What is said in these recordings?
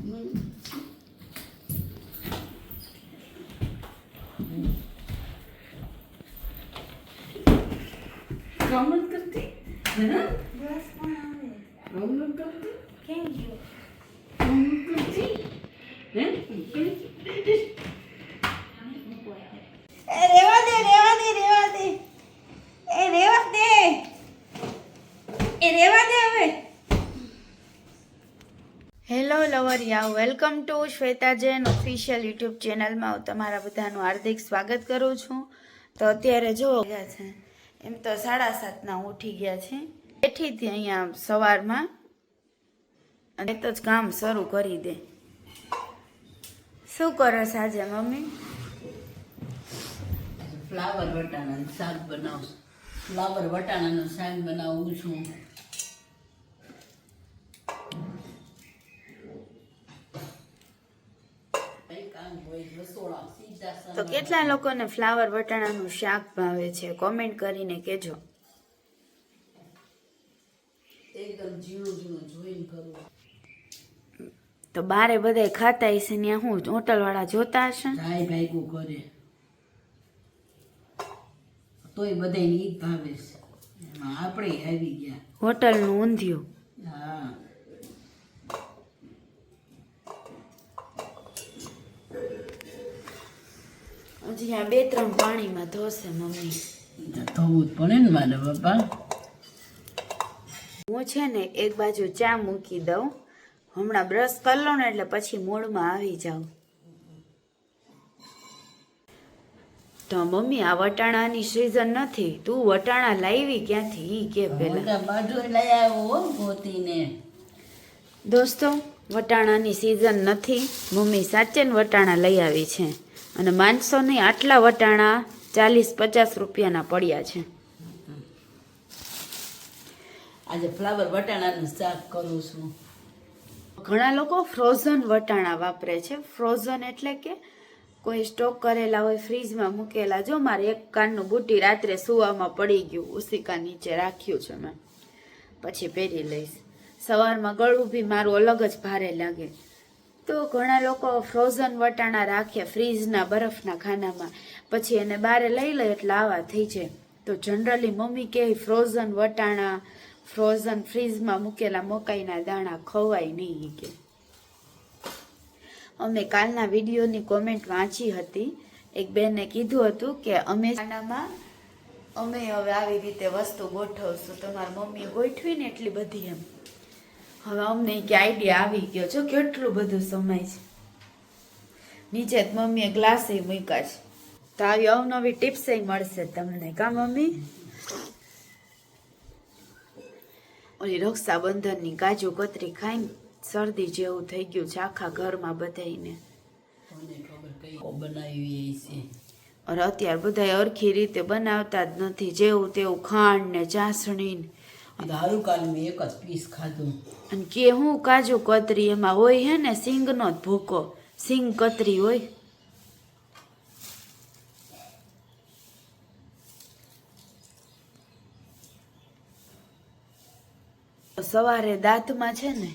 કામ કરતી બસ પણ કામ કરતી કેમ ગયું? કામ કરતી હે રેવા દે હવે. હેલો લવરિયા, welcome to Shweta Jain official YouTube ચેનલમાં હું તમારા બધાનું હાર્દિક સ્વાગત કરું છું. તો અત્યારે જો ગયા છે એમ તો 7:30 ઉઠી ગયા છે. બેઠી હતી અહીંયા સવારમાં અને તો જ કામ શરૂ કરી દે. શું કરો છો આજે મમ્મી? ફ્લાવર વટાણાનું શાક બનાવું. ફ્લાવર વટાણાનું શાક બનાવું છું. તો કેટલા લોકોને ફ્લાવર વટાણાનું શાક ભાવે છે કોમેન્ટ કરીને કહેજો. એકદમ ઝીણું ઝીણું જોઈને કરું. તો બારે બધાય ખાતા હશે ત્યાં હું હોટલ વાળા જોતા હશે. ભાઈ ભાઈગું કરે તોય બધાને ઈ જ ભાવે છે. એમાં આપણે આવી ગયા. હોટલનું ઊંધિયું. હા હજી આ 2-3 પાણીમાં ધોશે મમ્મી. થવું જ પડે ને મારા બાપા. હું છે ને એક બાજુ ચા મૂકી દઉં, હમણાં બ્રશ કરી લો ને એટલે પછી મૂડમાં આવી જાઉં. તો મમ્મી આ વટાણાની સિઝન નથી, તું વટાણા લાવી ક્યાંથી ઈ કે પેલા. બાજુ લઈ આવ્યો ગોતીને. દોસ્તો વટાણાની સિઝન નથી, મમ્મી સાચે ને વટાણા લઈ આવી છે અને માનસો નહીં આટલા વટાણા 40-50 રૂપિયાના પડ્યા છે. આજે ફ્લાવર વટાણાનું શાક કરું છું. ઘણા લોકો ફ્રોઝન વટાણા વાપરે છે. ફ્રોઝન એટલે કે કોઈ સ્ટોક કરેલા હોય ફ્રીજમાં મૂકેલા. જો મારે એક કાનનું બુટી રાત્રે સુવામાં પડી ગયું, ઉસીકા નીચે રાખ્યું છે મેં, પછી પહેરી લઈશ. સવારમાં ગળું બી મારું અલગ જ ભારે લાગે. તો ઘણા લોકો ફ્રોઝન વટાણા રાખે ફ્રીજના બરફના ખાનામાં, પછી એને બારે લઈ લે એટલે આવા થઈ જાય. તો જનરલી મમ્મી કહે ફ્રોઝન વટાણા, ફ્રોઝન ફ્રીજમાં મૂકેલા મકાઈના દાણા ખવાય નહીં કે. અમે કાલના વિડીયોની કોમેન્ટ વાંચી હતી. એક બેને કીધું હતું કે અમે ખાનામાં અમે હવે આવી રીતે વસ્તુ ગોઠવશું. તમારી મમ્મીએ ગોઠવી ને એટલી બધી એમ. હવે અમને કે આઈડિયા આવી ગયો છો કેટલું બધું સમય છે. નીચે જ મમ્મીએ ગ્લાસે મૂક્યા છે. તો આવી અવનવી ટિપ્સ મળશે તમને કા મમ્મી. ઓલી રક્ષાબંધનની કાજુ કતરી ખાઈને શરદી જેવું થઈ ગયું છે આખા ઘરમાં બધાને. બનાવી છે અને અત્યારે બધા અરખી રીતે બનાવતા જ નથી, જેવું તેવું ખાંડ ને ચાસણી ને. દારૂ કાલ મેં એક જ પીસ ખાધું. અને કે હું કાજુ કતરી એમાં હોય હે ને સિંગનો જ ભૂકો, સિંગ કતરી હોય. સવારે દાંતમાં છે ને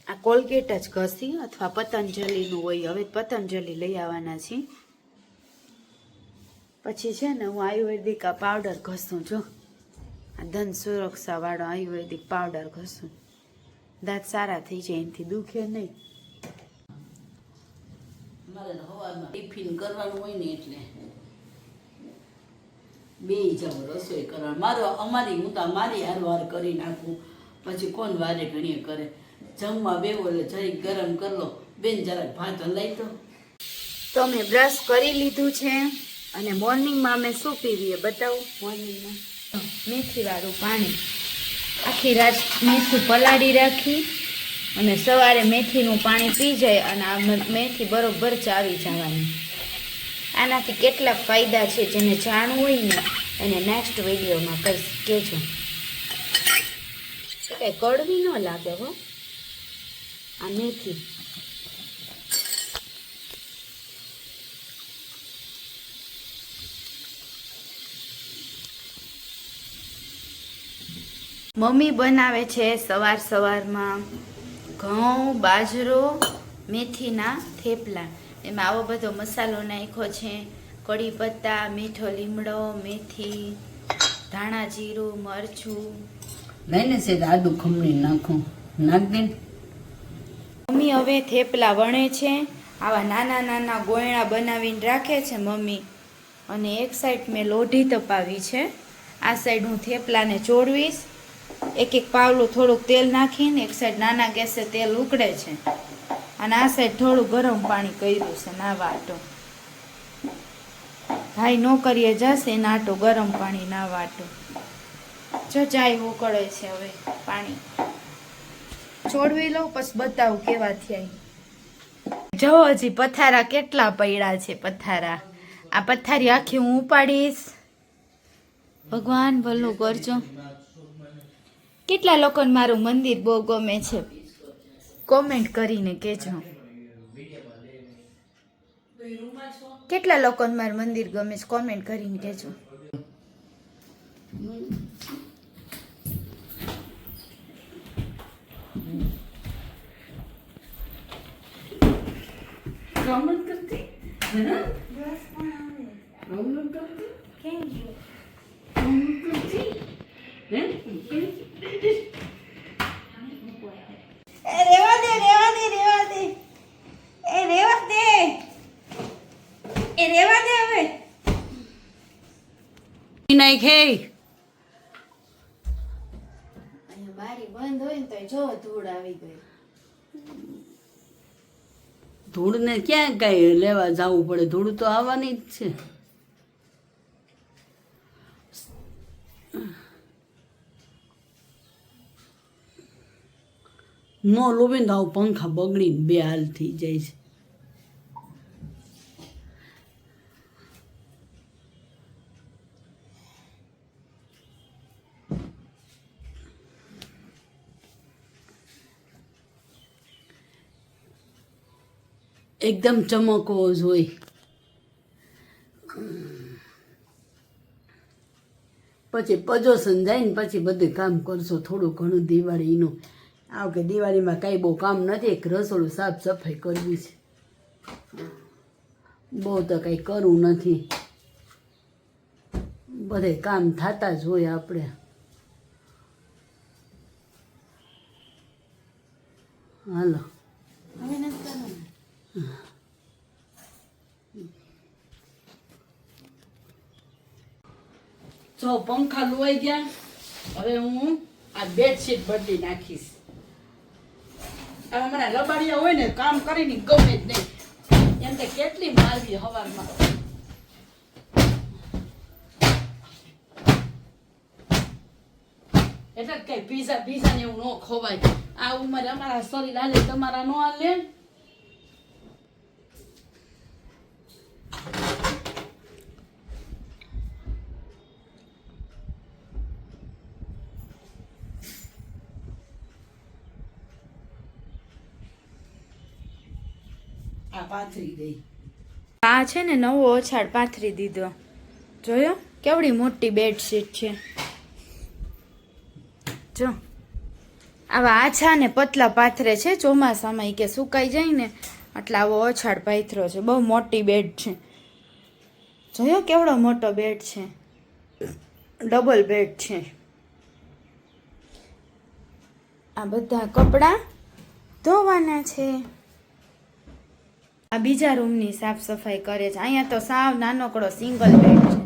આ કોલગેટ જ ઘસી અથવા પતંજલિનું હોય. હવે પતંજલિ લઈ આવવાના છીએ. પછી છે ને હું આયુર્વેદિક આ પાવડર ઘસું. જો આ ધન સુરક્ષા વાળો આયુર્વેદિક પાવડર ઘસું. દાંત સારા થઈ જાય, એનાથી દુખે નહીં. મારે સવારમાં ટિફિન કરવાનું હોય ને એટલે બે જાવ રસોઈ કરવા. હું તો મારી હારવાર કરી નાખું, પછી કોણ વારે ઘણીએ કરે. જમવા બેવો એટલે જરીક ગરમ કરી લો, બેન જરાક ભાત હલાવી દો. તો મેં બ્રશ કરી લીધું છે અને મોર્નિંગમાં અમે શું પીવીએ બતાવું. મોર્નિંગમાં મેથીવાળું પાણી. આખી રાત મેથી પલાળી રાખી અને સવારે મેથીનું પાણી પી જાય અને આ મેથી બરોબર ચાવી જવાની. આનાથી કેટલા ફાયદા છે જેને જાણવું હોય ને એને નેક્સ્ટ વિડીયોમાં કહેજો. કંઈ કડવી ન લાગે હો આ મેથી. મમ્મી બનાવે છે સવારમાં ઘઉં, બાજરો, મેથીના થેપલા. એમાં આવો બધો મસાલો નાખ્યો છે, કઢી પત્તા, મીઠો લીમડો, મેથી, ધાણા જીરું, મરચું. લઈને છે આદુ ખમણી નાખું, નાખ દે. મમ્મી હવે થેપલા વણે છે. આવા નાના નાના ગોયણા બનાવીને રાખે છે મમ્મી. અને એક સાઈડ મેં લોઢી તપાવી છે, આ સાઈડ હું થેપલાને ચોળવીશ. એક એક પાવલું થોડુંક તેલ નાખીને એક સાઈડ નાના ગેસે તેલ ઉકળે છે, અને આ સાઈડ થોડું ગરમ પાણી કર્યું છે નાવા આટો. ભાઈ નોકરીએ જશે એના આટો ગરમ પાણી નાવા આટો. જો ચાય ઉકળે છે, હવે પાણી ચોળવી લઉં પછી બતાવું કેવા થયા. જો હજી પથારા કેટલા પડ્યા છે. પથારા, આ પથારી આખી હું ઉપાડીશ. ભગવાન ભલું કરજો. કેટલા લોકોને મારું મંદિર બહુ ગમે છે, કોમેન્ટ કરીને કહેજો. કેટલા લોકોને મારું મંદિર ગમે છે, કોમેન્ટ કરીને કહેજો. કમેન્ટ કરતી કમેન્ટ કરતી બારી બંધ હોય ને તો જો ધૂળ આવી ગઈ. ધૂળને ક્યાં કઈ લેવા જવું પડે, ધૂળ તો આવવાની જ છે. નો લોબે ને આવું પંખા બગડીને બે હાલ થઈ જાય છે. એકદમ ચમકવો જોઈએ. પછી પજોસન જાય ને પછી બધું કામ કરશો થોડું ઘણું દિવાળીનું. આવ કે દિવાળીમાં કાંઈ બહુ કામ નથી, એક રસોડું સાફ સફાઈ કરવી છે, બહુ તો કાંઈ કરવું નથી. બધે કામ થતા જ હોય આપણે. હાલો હવે નથી કરવાનું. જો પંખા લોવાઈ ગયા, હવે હું આ બેડશીટ બદલી નાખીશ. હવે મને લબાડિયા હોય ને કામ કરીને ગમે જ નહીં, એમ કે કેટલી મારવી હવારમાં. એટલે જ કઈ પીઝા ને એવું ન ખવાય. આ ઉંમરે અમારા શરીર હાલે, તમારા નો હાલે. આ પાથરી દઈ. આ છે ને નવો ઓછાડ પાથરી દીધો. જોયો કેવડી મોટી બેડશીટ છે. જો આવા આછા ને પતલા પાથરે છે ચોમાસામાં, કે સુકાઈ જાય ને એટલે આવો ઓછાડ પાથરો છે. બહુ મોટી બેડ છે. જોયો કેવડો મોટો બેડ છે, ડબલ બેડ છે. આ બધા કપડાં ધોવાના છે. આ બીજા રૂમની સાફ સફાઈ કરે છે. અહીંયા તો સાવ નાનકડો સિંગલ બેડ છે.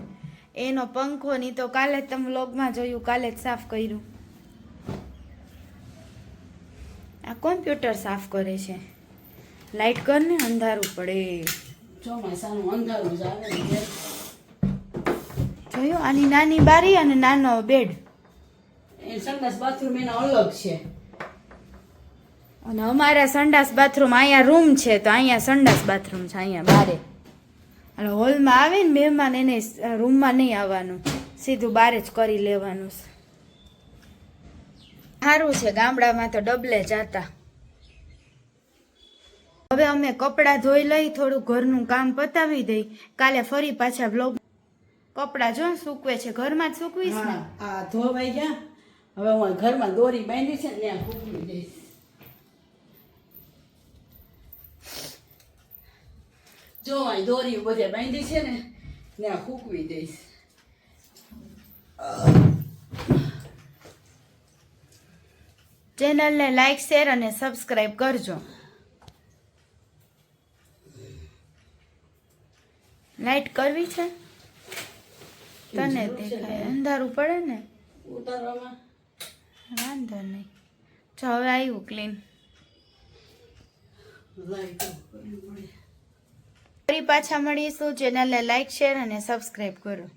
એનો પંખો ની તો કાલે જ તમે વ્લોગમાં જોયું, કાલે જ સાફ કર્યું. આ કોમ્પ્યુટર સાફ કરે છે. લાઈટ કર ને, અંધારું પડે. ચોમાસાનું અંધારું જ આવે ને. જોયું આની નાની બારી અને નાનો બેડ. એ સંડાસ બાથરૂમ એના અલગ છે. અને અમારા સંડાસ બાથરૂમ અહીંયા રૂમ છે, તો અહીંયા સંડાસ બાથરૂમ છે અહીંયા બારે. અને હોલમાં આવે ને મહેમાન, એને રૂમમાં નહીં આવવાનું, સીધું બારે જ કરી લેવાનું છે. સારું છે, ગામડામાં તો ડબલે જાતા. હવે અમે કપડાં ધોઈ લઈ, થોડું ઘરનું કામ પતાવી દઈ, કાલે ફરી પાછા વ્લોગ. કપડાં જો સૂકવે છે, ઘરમાં જ સૂકવીશ ને. આ ધોવાઈ ગયા, હવે હું ઘરમાં દોરી બાંધી છે ને ત્યાં ફૂકવી દઈશ. જો આ દોરી બધે બાંધી છે ને ત્યાં સૂકવી દઈશ. ચેનલને લાઈક શેર અને સબસ્ક્રાઈબ કરજો. લાઈટ કરવી છે તને દેખાય અંધારું પડે ને ઉતારવામાં વાંધો નહીં. જો હવે આવ્યું ક્લીન. લાઈટ કરવી પડે. ફરી પાછા મળીશું. ચેનલને લાઈક શેર અને સબસ્ક્રાઈબ કરો.